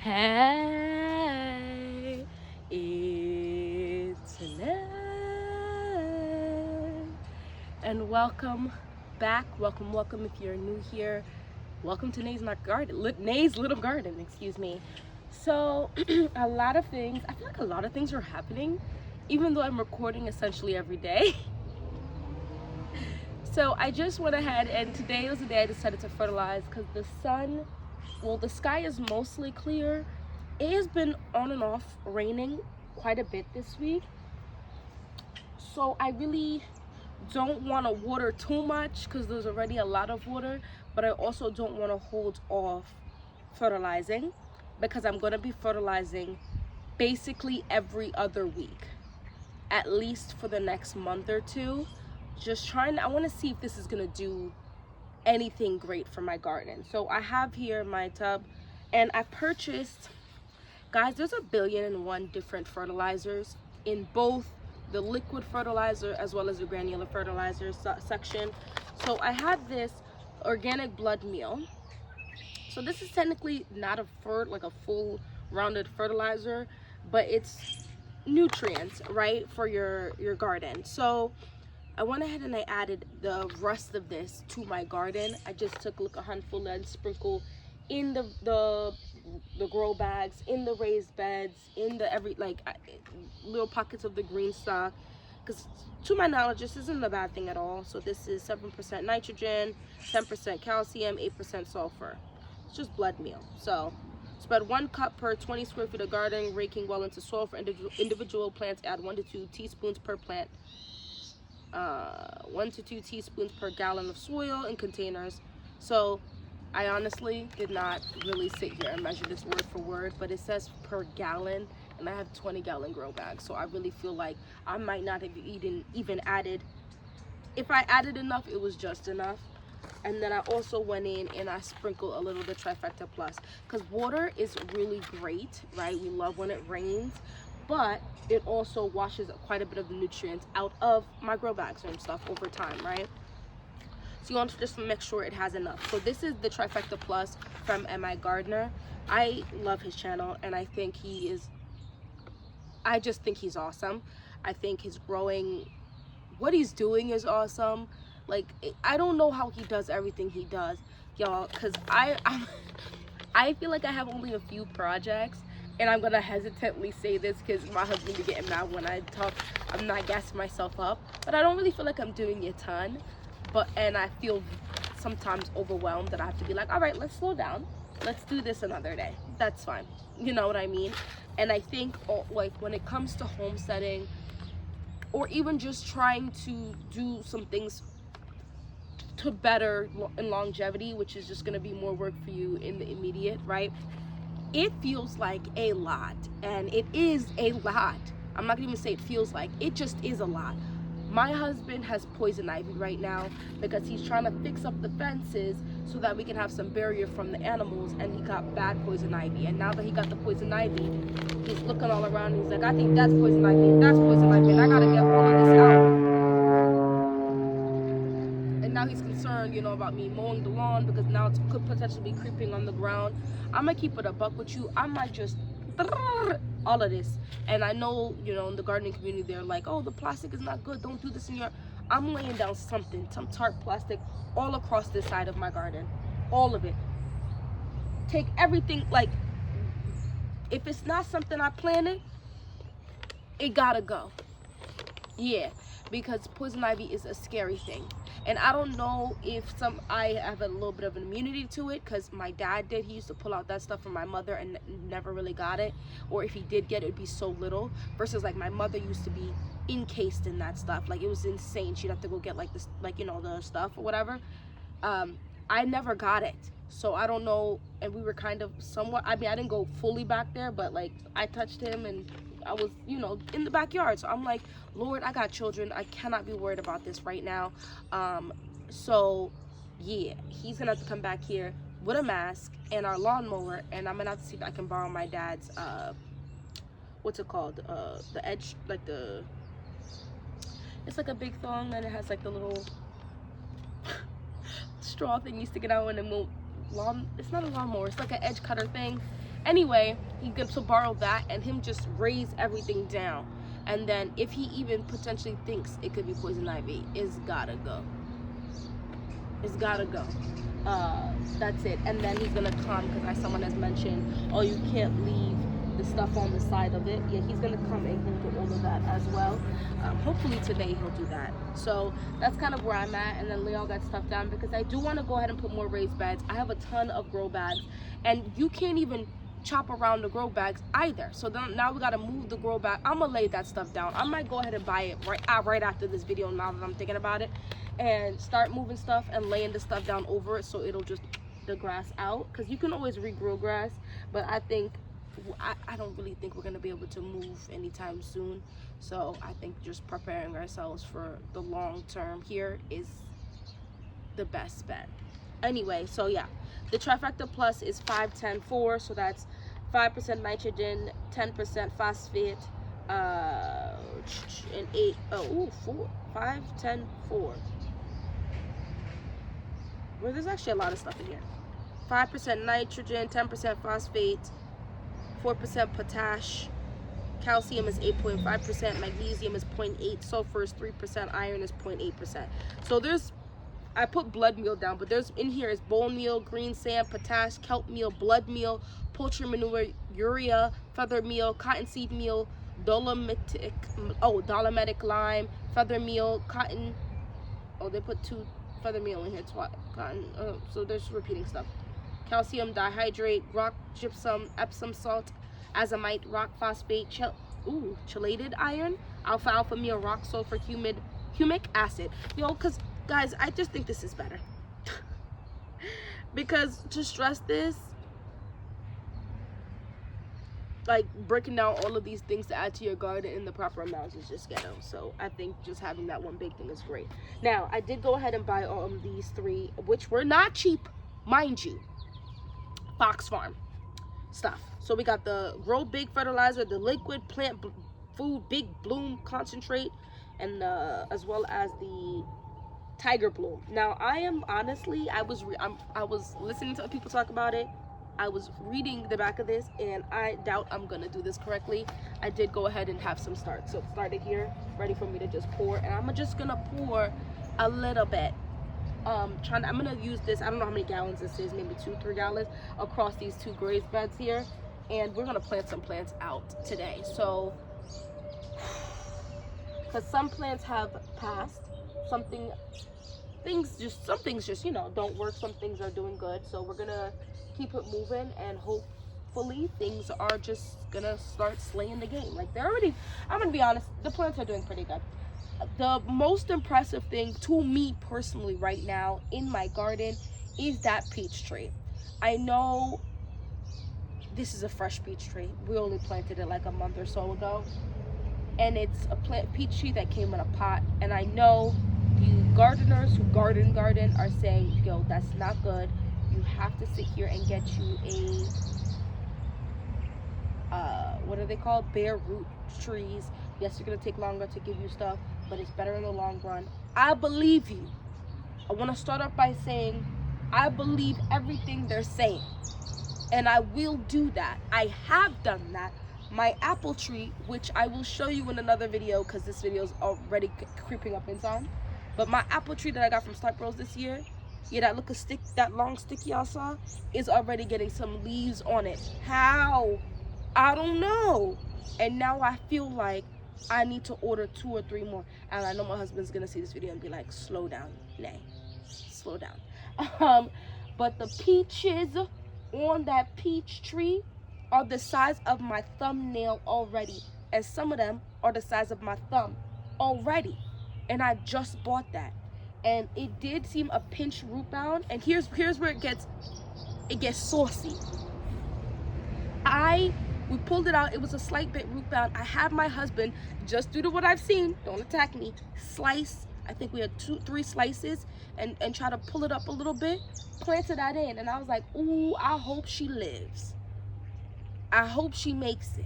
Hey, it's Ned, and welcome back. Welcome if you're new here. Welcome to Nay's Little Garden, excuse me. So, a lot of things, I feel like a lot of things are happening, even though I'm recording essentially every day. So, I just went ahead, and today was the day I decided to fertilize because the sky is mostly clear. It has been on and off raining quite a bit this week. So I really don't want to water too much because there's already a lot of water, but I also don't want to hold off fertilizing because I'm going to be fertilizing basically every other week, at least for the next month or two. I want to see if this is going to do anything great for my garden. So I have here my tub, and I purchased, guys, there's 1,000,000,001 different fertilizers in both the liquid fertilizer as well as the granular fertilizer section. So I have this organic blood meal. So this is technically not a full rounded fertilizer, but it's nutrients, right, for your garden. So I went ahead and I added the rest of this to my garden. I just took a handful and sprinkled in the grow bags, in the raised beds, in the little pockets of the green stock. Because to my knowledge, this isn't a bad thing at all. So this is 7% nitrogen, 10% calcium, 8% sulfur. It's just blood meal. So spread 1 cup per 20 square feet of garden, raking well into soil for individual plants. Add 1 to 2 teaspoons per plant. 1 to 2 teaspoons per gallon of soil in containers. So I honestly did not really sit here and measure this word for word, but it says per gallon, and I have 20-gallon grow bags. So I really feel like I might not have even added. If I added enough, it was just enough. And then I also went in and I sprinkled a little bit Trifecta Plus, because water is really great, right? We love when it rains, but it also washes quite a bit of the nutrients out of my grow bags and stuff over time, right? So you want to just make sure it has enough. So this is the Trifecta Plus from My Gardener. I love his channel, and I just think he's awesome. I think his what he's doing is awesome. Like, I don't know how he does everything he does, y'all, because I feel like I have only a few projects, and I'm gonna hesitantly say this because my husband be getting mad when I talk. I'm not gassing myself up, but I don't really feel like I'm doing a ton. And I feel sometimes overwhelmed that I have to be like, all right, let's slow down. Let's do this another day. That's fine. You know what I mean? And I think like when it comes to homesteading, or even just trying to do some things to better in longevity, which is just going to be more work for you in the immediate, right? It feels like a lot, and it is a lot. I'm not gonna even say it feels like, it just is a lot. My husband has poison ivy right now because he's trying to fix up the fences so that we can have some barrier from the animals, and he got bad poison ivy. And now that he got the poison ivy, he's looking all around and he's like, I think that's poison ivy, and that's poison ivy, and I gotta get all of this out. And now he's concerned, about me mowing the lawn because now it could potentially be creeping on the ground. I'm gonna keep it a buck with you. I might just all of this. And I know, in the gardening community, they're like, oh, the plastic is not good, don't do this in your. I'm laying down some tart plastic all across this side of my garden, all of it. Take everything. Like, if it's not something I planted, it gotta go. Yeah, because poison ivy is a scary thing. And I don't know if I have a little bit of an immunity to it, because my dad did. He used to pull out that stuff from my mother and never really got it. Or if he did get it, it'd be so little. Versus like my mother used to be encased in that stuff. Like, it was insane. She'd have to go get like this, the stuff or whatever. I never got it. So I don't know. And we were kind of somewhat, I didn't go fully back there, but like I touched him and I was, in the backyard. So I'm like, Lord, I got children. I cannot be worried about this right now. So yeah, he's gonna have to come back here with a mask and our lawnmower, and I'm gonna have to see if I can borrow my dad's what's it called? The edge, it's like a big thong, and it has like the little straw thing you stick it out in the lawn. It's not a lawnmower, it's like an edge cutter thing. Anyway, he gets to borrow that and him just raise everything down. And then if he even potentially thinks it could be poison ivy, it's gotta go. It's gotta go. That's it. And then he's gonna come, because someone has mentioned, oh, you can't leave the stuff on the side of it. Yeah, he's gonna come and he'll do all of that as well. Hopefully today he'll do that. So that's kind of where I'm at, and then lay all that stuff down, because I do want to go ahead and put more raised beds. I have a ton of grow bags, and you can't even chop around the grow bags either. So then now we gotta move the grow bag. I'm gonna lay that stuff down. I might go ahead and buy it right after this video, now that I'm thinking about it, and start moving stuff and laying the stuff down over it, so it'll just the grass out, because you can always regrow grass, but I think I don't really think we're gonna be able to move anytime soon. So I think just preparing ourselves for the long term here is the best bet. Anyway, so yeah, the trifecta plus is 5 10 4, so that's 5% nitrogen, 10% phosphate, and 4 5 10 4. Well, there's actually a lot of stuff in here. 5% nitrogen, 10% phosphate, 4% potash, calcium is 8.5%, magnesium is 0.8, sulfur is 3%, iron is 0.8%. So I put blood meal down, but there's in here is bone meal, green sand, potash, kelp meal, blood meal, poultry manure, urea, feather meal, cottonseed meal, dolomitic lime, feather meal, cotton. Oh, they put 2 feather meal in here, cotton. So they're just repeating stuff. Calcium dihydrate, rock gypsum, Epsom salt, azomite, rock phosphate, chelated iron, alfalfa meal, rock sulfur, humic acid. Because guys, I just think this is better. Because to stress this, like breaking down all of these things to add to your garden in the proper amounts is just ghetto. So I think just having that one big thing is great. Now, I did go ahead and buy all of these 3, which were not cheap, mind you. Fox Farm stuff. So we got the Grow Big fertilizer, the liquid plant food big bloom concentrate, and as well as the Tiger Bloom. Now I am honestly, I was listening to people talk about it. I was reading the back of this, and I doubt I'm gonna do this correctly. I did go ahead and have some start. So it started here, ready for me to just pour, and I'm just gonna pour a little bit. I'm gonna use this, I don't know how many gallons this is, maybe 2-3 gallons across these 2 raised beds here, and we're gonna plant some plants out today. So because some plants have passed, some things just don't work, some things are doing good. So we're gonna keep it moving, and hopefully things are just gonna start slaying the game. Like I'm gonna be honest, the plants are doing pretty good. The most impressive thing to me personally right now in my garden is that peach tree. I know this is a fresh peach tree. We only planted it like a month or so ago, and it's a peach tree that came in a pot. And I know you gardeners who garden are saying, yo, that's not good. You have to sit here and get you a what are they called, bare root trees. Yes, it's gonna take longer to give you stuff, but it's better in the long run. I believe you. I want to start off by saying I believe everything they're saying, and I will do that. I have done that. My apple tree, which I will show you in another video because this video is already creeping up in time, but my apple tree that I got from Snipe Rose this year, yeah, that long stick y'all saw, is already getting some leaves on it. How? I don't know. And now I feel like I need to order 2 or 3 more. And I know my husband's gonna see this video and be like, slow down, Nay, slow down. But the peaches on that peach tree are the size of my thumbnail already, and some of them are the size of my thumb already, and I just bought that. And it did seem a pinch root bound, and here's where it gets saucy. We pulled it out, it was a slight bit root bound. I had my husband, just due to what I've seen, don't attack me, slice, I think we had 2-3 slices, and try to pull it up a little bit, planted that in, and I was like, ooh, I hope she lives. I hope she makes it.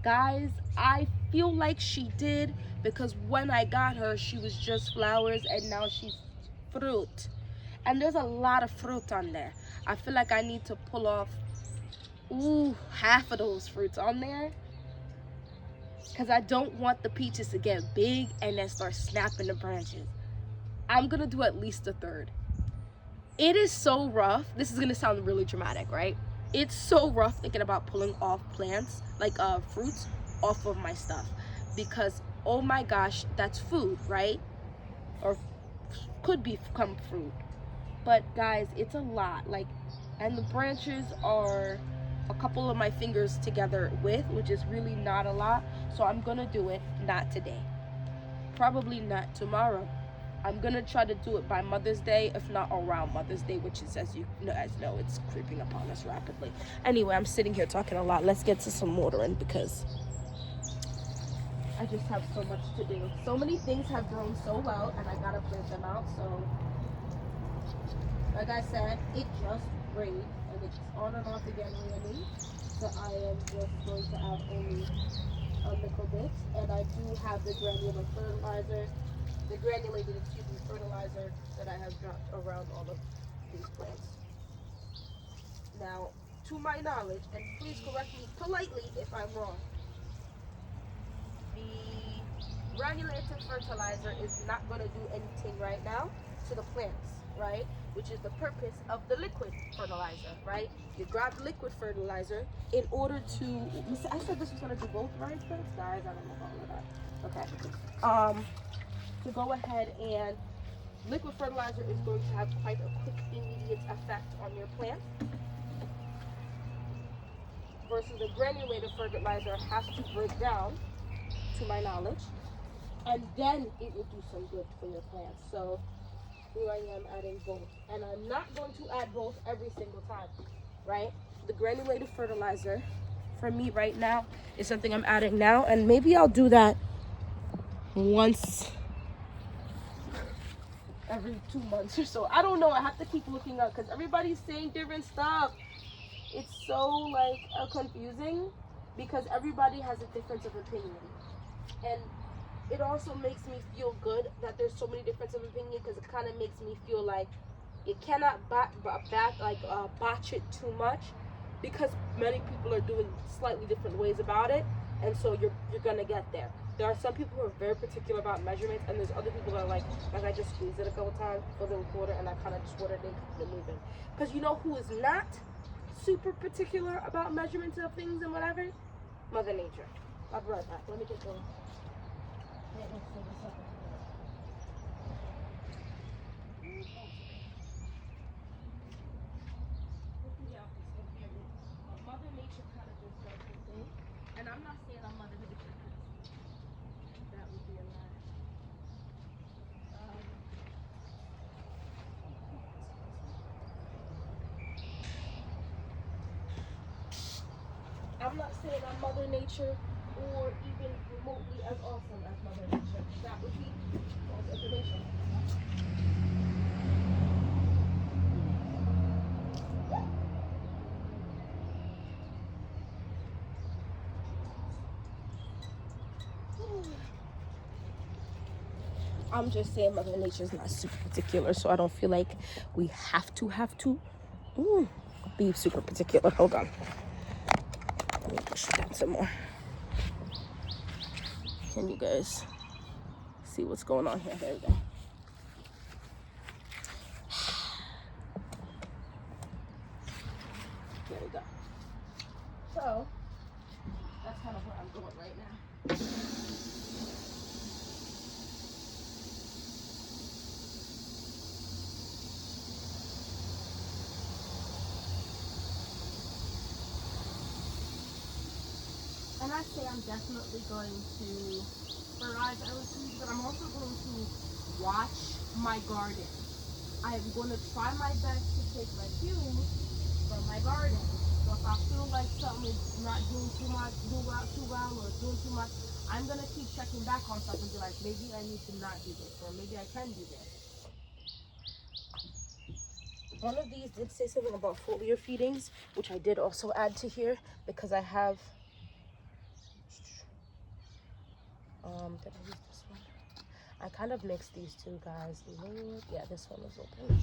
Guys, I feel like she did, because when I got her, she was just flowers, and now she's fruit. And there's a lot of fruit on there. I feel like I need to pull off, ooh, half of those fruits on there, because I don't want the peaches to get big and then start snapping the branches. I'm gonna do at least a third. It is so rough. This is gonna sound really dramatic, right? It's so rough thinking about pulling off plants, like fruits, off of my stuff, because oh my gosh, that's food, right? Or could become fruit. But guys, it's a lot. Like, and the branches are a couple of my fingers together which is really not a lot. So I'm gonna do it, not today, probably not tomorrow. I'm gonna try to do it by Mother's Day, if not around Mother's Day, which is, as you know, it's creeping upon us rapidly. Anyway, I'm sitting here talking a lot. Let's get to some watering, because I just have so much to do. So many things have grown so well, and I gotta plant them out. So, like I said, it just rained, and it's on and off again really. So I am just going to add only a little bit, and I do have the granulated fertilizer that I have dropped around all of these plants. Now, to my knowledge, and please correct me politely if I'm wrong, the granulated fertilizer is not going to do anything right now to the plants, right? Which is the purpose of the liquid fertilizer, right? You grab liquid fertilizer in order to, I said this was going to do both, right, plants? Guys, I don't know all of that. Okay. To go ahead and liquid fertilizer is going to have quite a quick immediate effect on your plant, versus the granulated fertilizer has to break down, to my knowledge, and then it will do some good for your plants. So here I am adding both, and I'm not going to add both every single time, right? The granulated fertilizer for me right now is something I'm adding now, and maybe I'll do that once every 2 months or so. I don't know. I have to keep looking up, because everybody's saying different stuff. It's so like confusing, because everybody has a difference of opinion, and it also makes me feel good that there's so many differences of opinion, because it kind of makes me feel like you cannot botch it too much, because many people are doing slightly different ways about it, and so you're gonna get there. There are some people who are very particular about measurements, and there's other people that are like I just squeezed it a couple times, filled it with water, and I kind of just watered it and kept it moving. Because you know who is not super particular about measurements of things and whatever? Mother Nature. I'll be right back. Let me get going. Mother Nature kind of just does her thing, and I'm not saying I'm Mother Nature, because that would be a lie. I'm not saying I'm Mother Nature or even remotely as awesome as Mother Nature. That would be false information. I'm just saying Mother Nature's not super particular, so I don't feel like we have to be super particular. Hold on. Let me push it down some more. Can you guys see what's going on here? There we go. There we go. So that's kind of where I'm going right now. And I say I'm definitely going to fertilize everything, but I'm also going to watch my garden. I'm going to try my best to take my cues from my garden. So if I feel like something is not doing too well, or doing too much, I'm going to keep checking back on something and be like, maybe I need to not do this, or maybe I can do this. One of these did say something about foliar feedings, which I did also add to here, because I have did I use this one? I kind of mixed these two, guys. Yeah, this one is open,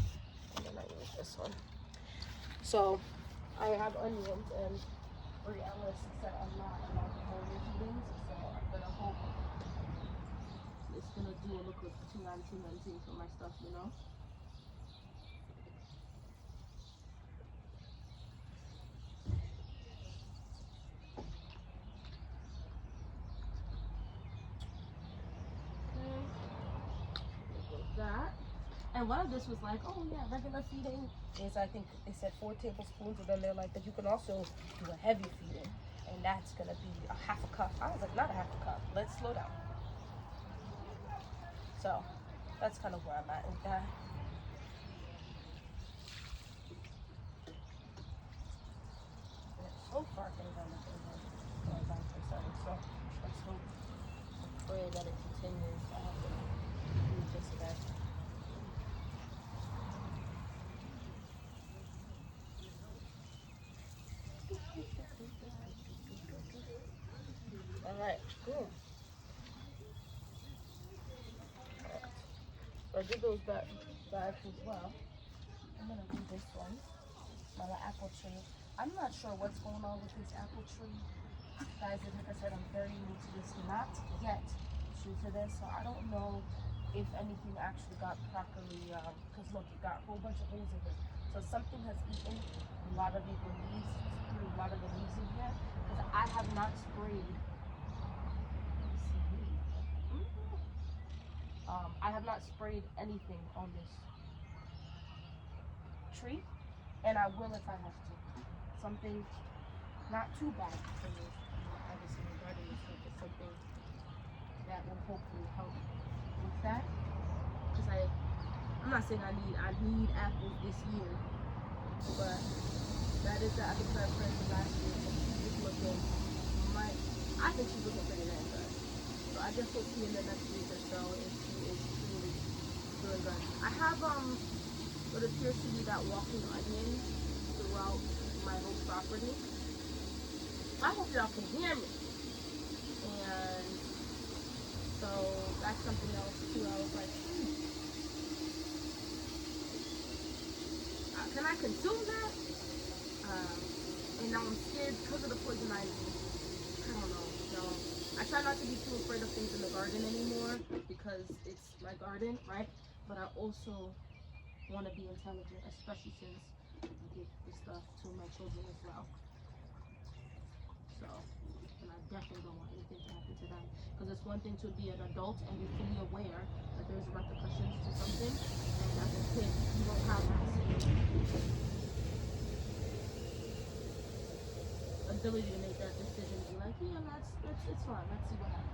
and then I use this one. So I have onions and 3 said a lot about the foliar feedings, so I'm gonna hope it's gonna do a look of 219 for my stuff, you know. That. And one of this was like, oh yeah, regular feeding is, I think they said 4 tablespoons, and then they're like, but you can also do a heavy feeding, and that's gonna be a half a cup. I was like, not a half a cup, let's slow down. So that's kind of where I'm at with that. So far things are looking going back for setting, so let's hope and pray that it continues to happen. Just that. All right, cool. Right. So I did those bags as well. I'm gonna do this one. My apple tree. I'm not sure what's going on with this apple tree, guys. Like I said, I'm very new to this. Not yet true to this, so I don't know if anything actually got properly. Because look, it got a whole bunch of holes in here. So something has eaten a lot of the leaves, through a lot of the leaves in here. Because I have not sprayed. I have not sprayed anything on this tree, and I will if I have to. Something not too bad for me. Obviously, my garden is something that will hopefully help with that. Because I'm not saying I need apples this year, but that is the apple that I planted last year, and she's looking. I think she's looking pretty nice. So I just hope in the next week or so if she is truly doing good. I have what appears to be that walking onion throughout my whole property. I hope y'all can hear me. And so that's something else too. I was like, can I consume that? And now I'm scared because of the poison ivy. I don't know. So I try not to be too afraid of things in the garden anymore because it's my garden, right? But I also want to be intelligent, especially since I give this stuff to my children as well. So, and I definitely don't want anything to happen to them. Because it's one thing to be an adult and be fully aware that there's repercussions to something, and as a kid, you don't have that ability to make that decision and be like, yeah, it's fine. Let's see what happens.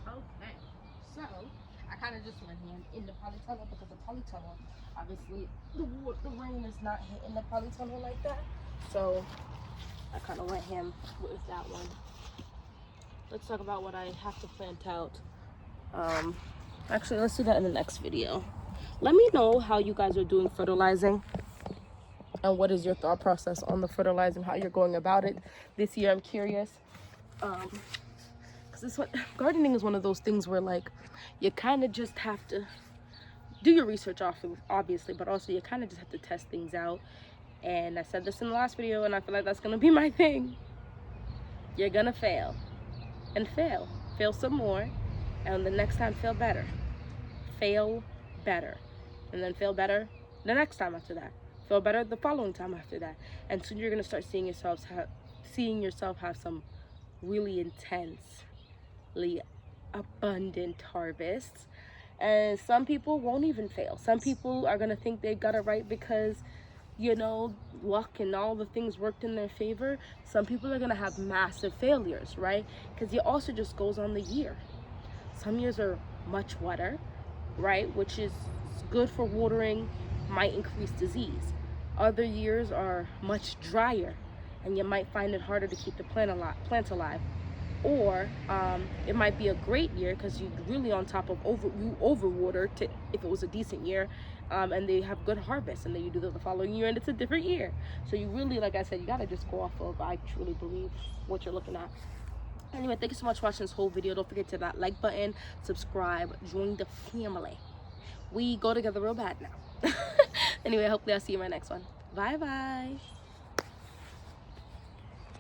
Okay, so I kind of just went in the polytunnel because the polytunnel, obviously, the rain is not hitting the polytunnel like that. So I kind of went ham with that one. Let's talk about what I have to plant out. Actually, let's do that in the next video. Let me know how you guys are doing fertilizing and what is your thought process on the fertilizing, how you're going about it this year. I'm curious. Because this one, gardening is one of those things where like you kind of just have to do your research obviously, but also you kind of just have to test things out. And I said this in the last video, and I feel like that's gonna be my thing. You're gonna fail and fail some more, and the next time fail better. fail better, and then fail better the next time after that, fail better the following time after that, and soon you're gonna start seeing yourself have some really intensely abundant harvests. And some people won't even fail. Some people are gonna think they got it right because, you know, luck and all the things worked in their favor. Some people are gonna have massive failures, right? Because it also just goes on the year. Some years are much wetter, right, which is good for watering, might increase disease. Other years are much drier, and you might find it harder to keep the plant alive. Or it might be a great year because you really on top of overwater to, if it was a decent year, and they have good harvest, and then you do that the following year and it's a different year. So you really, like I said, you gotta just go off of, I truly believe, what you're looking at. Anyway, thank you so much for watching this whole video. Don't forget to hit that like button, subscribe, join the family. We go together real bad now. Anyway, hopefully I'll see you in my next one. Bye bye.